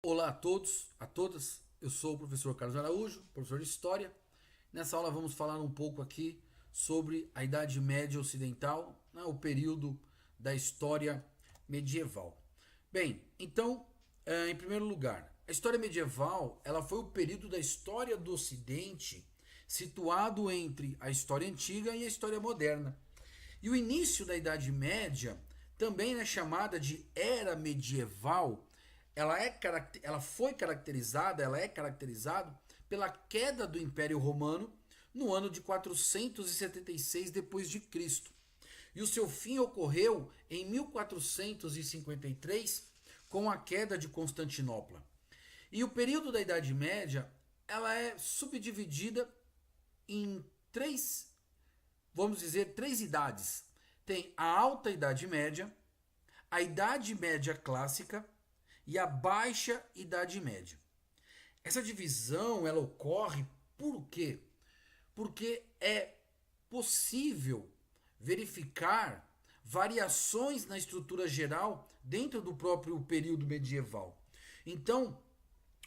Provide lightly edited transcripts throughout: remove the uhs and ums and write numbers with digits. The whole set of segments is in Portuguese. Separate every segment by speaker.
Speaker 1: Olá a todos, a todas. Eu sou o professor Carlos Araújo, professor de História. Nessa aula vamos falar um pouco aqui sobre a Idade Média Ocidental, né, o período da história medieval. Bem, então, em primeiro lugar, a história medieval ela foi o período da história do Ocidente situado entre a história antiga e a história moderna. E o início da Idade Média, também é chamada de Era Medieval, ela foi caracterizada, ela é caracterizado pela queda do Império Romano no ano de 476 depois de Cristo. E o seu fim ocorreu em 1453 com a queda de Constantinopla. E o período da Idade Média, ela é subdividida em três, vamos dizer, três idades. Tem a Alta Idade Média, a Idade Média Clássica e a Baixa Idade Média. Essa divisão ela ocorre por quê? Porque é possível verificar variações na estrutura geral dentro do próprio período medieval. Então,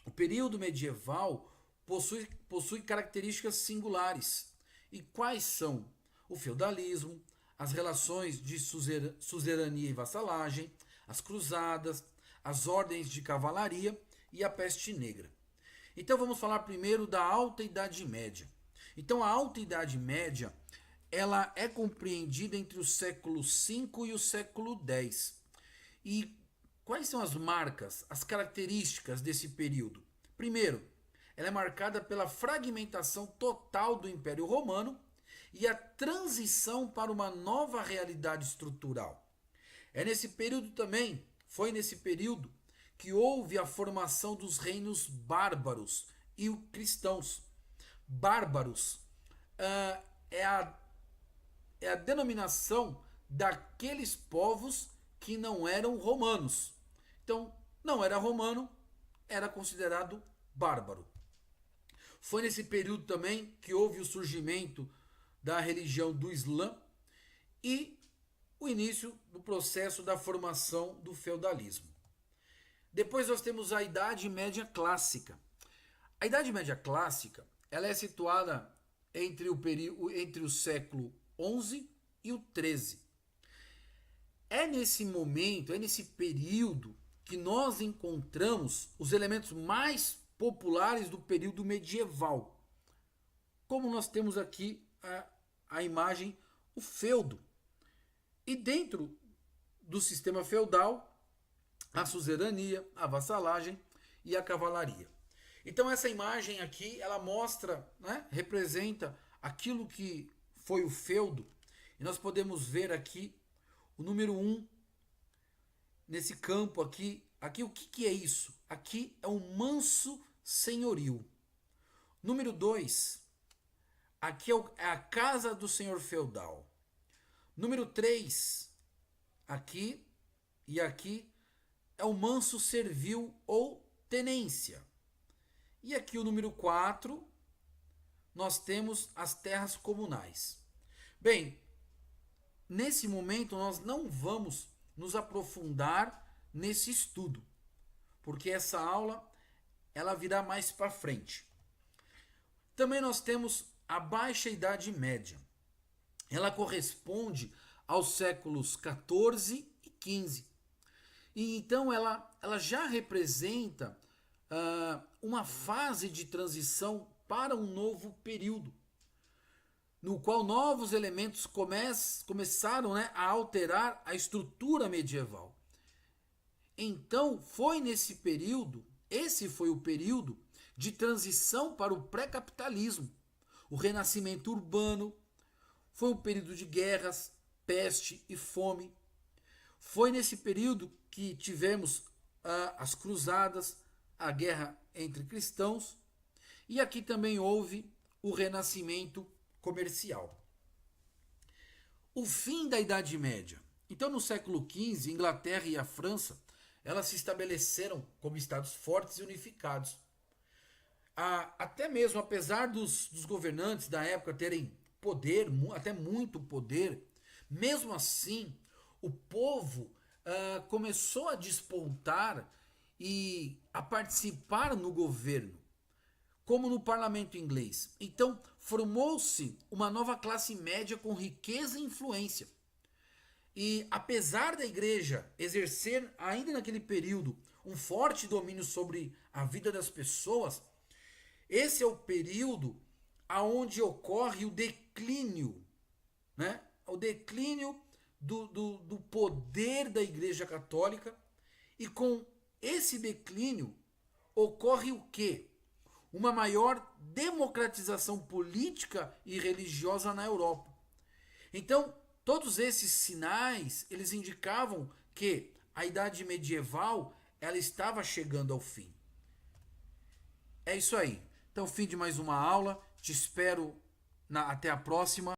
Speaker 1: o período medieval possui características singulares. E quais são? O feudalismo, as relações de suzerania e vassalagem, as cruzadas, as ordens de cavalaria e a peste negra. Então vamos falar primeiro da Alta Idade Média. Então a Alta Idade Média ela é compreendida entre o século V e o século X. E quais são as marcas, as características desse período? Primeiro, ela é marcada pela fragmentação total do Império Romano e a transição para uma nova realidade estrutural. É nesse período também, foi nesse período, que houve a formação dos reinos bárbaros e cristãos. Bárbaros uh, é, a, é a denominação daqueles povos que não eram romanos. Então, não era romano, era considerado bárbaro. Foi nesse período também que houve o surgimento da religião do Islã e o início do processo da formação do feudalismo. Depois nós temos a Idade Média Clássica. A Idade Média Clássica ela é situada entre o século XI e o XIII. É nesse momento, é nesse período que nós encontramos os elementos mais populares do período medieval. Como nós temos aqui a imagem, o feudo. E dentro do sistema feudal, a suzerania, a vassalagem e a cavalaria. Então essa imagem aqui, ela mostra, né, representa aquilo que foi o feudo. E nós podemos ver aqui o número 1 nesse campo aqui. Aqui o que é isso? Aqui é um manso senhorio. Número 2, aqui é a casa do senhor feudal. Número 3, aqui e aqui é o manso servil ou tenência. E aqui o número 4, nós temos as terras comunais. Bem, nesse momento nós não vamos nos aprofundar nesse estudo, porque essa aula ela virá mais para frente. Também nós temos a Baixa Idade Média. Ela corresponde aos séculos 14 e 15. E então ela já representa uma fase de transição para um novo período, no qual novos elementos começaram, né, a alterar a estrutura medieval. Então foi nesse período, esse foi o período de transição para o pré-capitalismo, o renascimento urbano, foi um período de guerras, peste e fome. Foi nesse período que tivemos as cruzadas, a guerra entre cristãos, e aqui também houve o renascimento comercial. O fim da Idade Média. Então, no século XV, Inglaterra e a França elas se estabeleceram como estados fortes e unificados. Até mesmo, apesar dos governantes da época terem poder, até muito poder, mesmo assim, o povo começou a despontar e a participar no governo, como no parlamento inglês. Então, formou-se uma nova classe média com riqueza e influência. E apesar da igreja exercer, ainda naquele período, um forte domínio sobre a vida das pessoas, esse é o período aonde ocorre o declínio, né? O declínio do poder da Igreja Católica. E com esse declínio ocorre o quê? Uma maior democratização política e religiosa na Europa. Então, todos esses sinais, eles indicavam que a Idade Medieval ela estava chegando ao fim. É isso aí. Então, fim de mais uma aula. Te espero até a próxima.